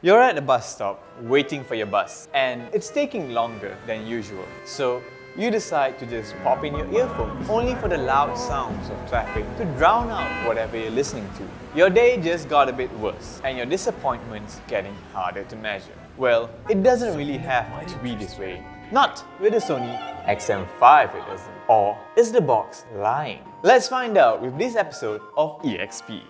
You're at a bus stop waiting for your bus and it's taking longer than usual. So you decide to just pop in your earphones only for the loud sounds of traffic to drown out whatever you're listening to. Your day just got a bit worse and your disappointment's getting harder to measure. Well, it doesn't really have to be this way. Not with the Sony XM5 it doesn't. Or is the box lying? Let's find out with this episode of EXP.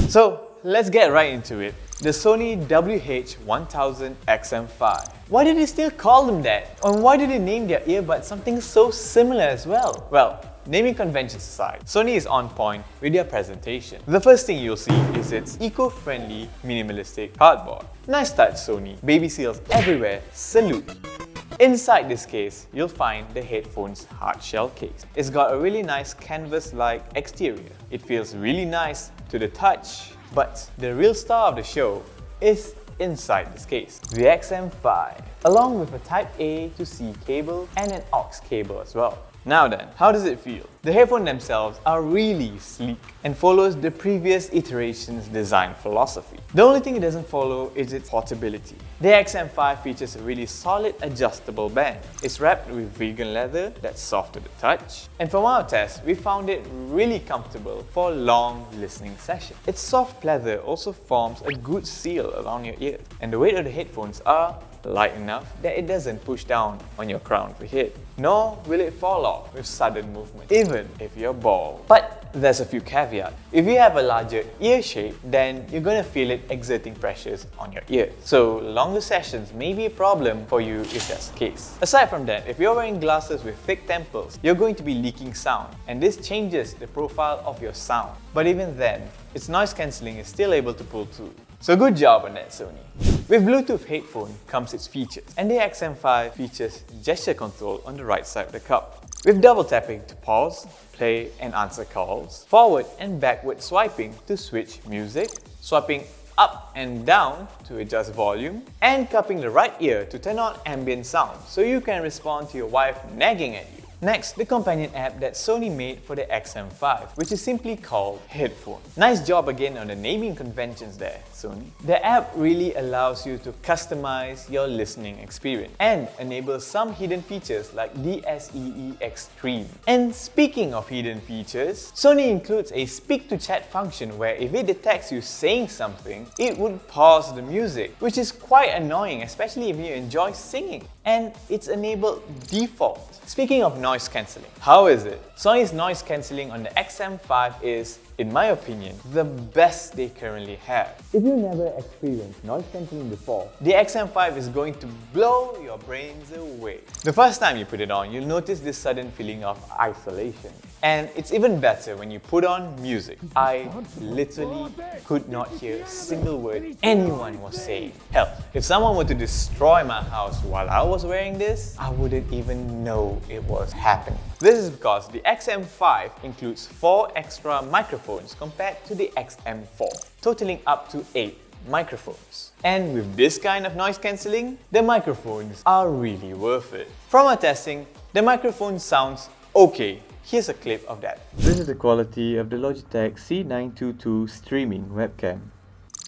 So let's get right into it. The Sony WH-1000XM5. Why did they still call them that? And why did they name their earbuds something so similar as well? Well, naming conventions aside, Sony is on point with their presentation. The first thing you'll see is its eco-friendly, minimalistic cardboard. Nice touch, Sony. Baby seals everywhere, salute. Inside this case, you'll find the headphone's hard shell case. It's got a really nice canvas-like exterior. It feels really nice to the touch, but the real star of the show is inside this case, the XM5, along with a Type A to C cable and an aux cable as well. Now then, how does it feel? The headphones themselves are really sleek and follows the previous iteration's design philosophy. The only thing it doesn't follow is its portability. The XM5 features a really solid adjustable band. It's wrapped with vegan leather that's soft to the touch, and from our tests, we found it really comfortable for long listening sessions. Its soft leather also forms a good seal around your ears, and the weight of the headphones are light enough that it doesn't push down on your crown of your head, nor will it fall off with sudden movement, even if you're bald. But there's a few caveats. If you have a larger ear shape, then you're going to feel it exerting pressures on your ear. So longer sessions may be a problem for you if that's the case. Aside from that, if you're wearing glasses with thick temples, you're going to be leaking sound, and this changes the profile of your sound. But even then, its noise cancelling is still able to pull through. So good job on that, Sony. With Bluetooth headphone comes its features, and the XM5 features gesture control on the right side of the cup. With double tapping to pause, play and answer calls, forward and backward swiping to switch music, swiping up and down to adjust volume, and cupping the right ear to turn on ambient sound so you can respond to your wife nagging at you. Next, the companion app that Sony made for the XM5, which is simply called Headphone. Nice job again on the naming conventions there, Sony. The app really allows you to customize your listening experience and enables some hidden features like DSEE Extreme. And speaking of hidden features, Sony includes a speak to chat function where if it detects you saying something, it would pause the music, which is quite annoying, especially if you enjoy singing. And it's enabled default. Speaking of noise cancelling, how is it? Sony's noise cancelling on the XM5 is, in my opinion, the best they currently have. If you never experienced noise cancelling before, the XM5 is going to blow your brains away. The first time you put it on, you'll notice this sudden feeling of isolation. And it's even better when you put on music. I literally could not hear a single word anyone was saying. Hell, if someone were to destroy my house while I was wearing this, I wouldn't even know it was happening. This is because the XM5 includes 4 extra microphones compared to the XM4, totaling up to 8 microphones. And with this kind of noise cancelling, the microphones are really worth it. From our testing, the microphone sounds okay. Here's a clip of that. This is the quality of the Logitech C922 streaming webcam.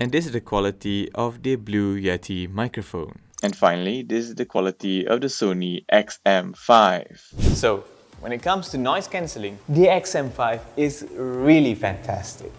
And this is the quality of the Blue Yeti microphone. And finally, this is the quality of the Sony XM5. So, when it comes to noise cancelling, the XM5 is really fantastic.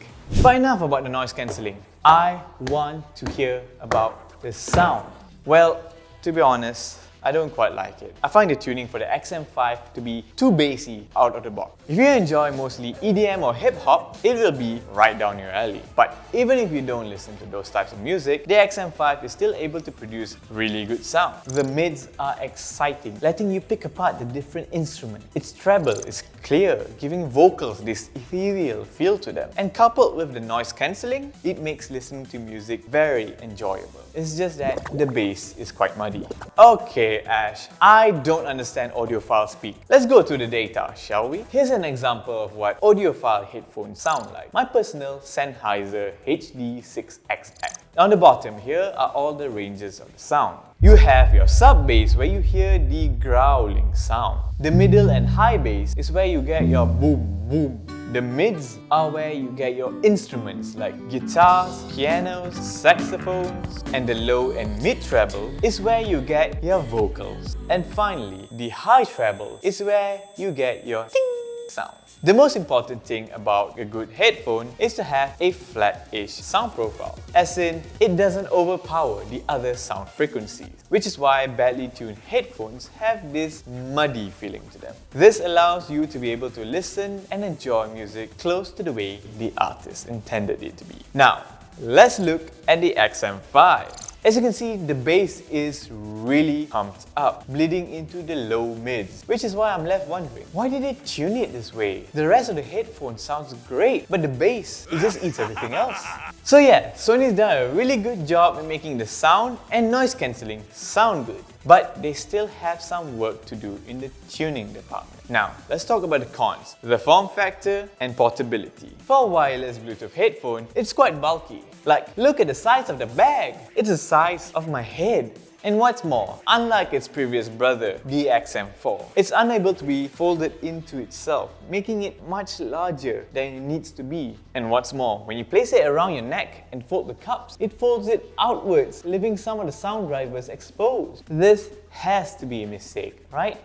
But enough about the noise cancelling. I want to hear about the sound. Well, to be honest, I don't quite like it. I find the tuning for the XM5 to be too bassy out of the box. If you enjoy mostly EDM or hip-hop, it will be right down your alley. But even if you don't listen to those types of music, the XM5 is still able to produce really good sound. The mids are exciting, letting you pick apart the different instruments. Its treble is clear, giving vocals this ethereal feel to them. And coupled with the noise cancelling, it makes listening to music very enjoyable. It's just that the bass is quite muddy. Okay, Ash, I don't understand audiophile speak. Let's go to the data, shall we? Here's an example of what audiophile headphones sound like. My personal Sennheiser HD6XX. On the bottom here are all the ranges of the sound. You have your sub bass where you hear the growling sound. The middle and high bass is where you get your boom boom. The mids are where you get your instruments like guitars, pianos, saxophones, and the low and mid treble is where you get your vocals. And finally, the high treble is where you get your ting sound. The most important thing about a good headphone is to have a flat-ish sound profile, as in, it doesn't overpower the other sound frequencies, which is why badly tuned headphones have this muddy feeling to them. This allows you to be able to listen and enjoy music close to the way the artist intended it to be. Now, let's look at the XM5. As you can see, the bass is really pumped up, bleeding into the low mids, which is why I'm left wondering, why did they tune it this way? The rest of the headphone sounds great, but the bass, it just eats everything else. So yeah, Sony's done a really good job in making the sound and noise cancelling sound good, but they still have some work to do in the tuning department. Now, let's talk about the cons, the form factor and portability. For a wireless Bluetooth headphone, it's quite bulky. Like, look at the size of the bag. It's the size of my head. And what's more, unlike its previous brother, the XM4, it's unable to be folded into itself, making it much larger than it needs to be. And what's more, when you place it around your neck and fold the cups, it folds it outwards, leaving some of the sound drivers exposed. This has to be a mistake, right?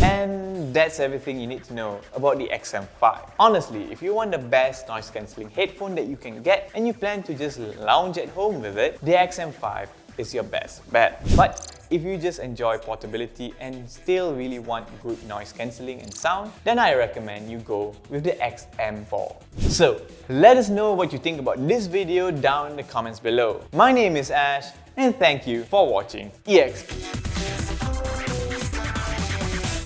And that's everything you need to know about the XM5. Honestly, if you want the best noise cancelling headphone that you can get and you plan to just lounge at home with it, the XM5 is your best bet. But if you just enjoy portability and still really want good noise cancelling and sound, then I recommend you go with the XM4. So, let us know what you think about this video down in the comments below. My name is Ash and thank you for watching EXP.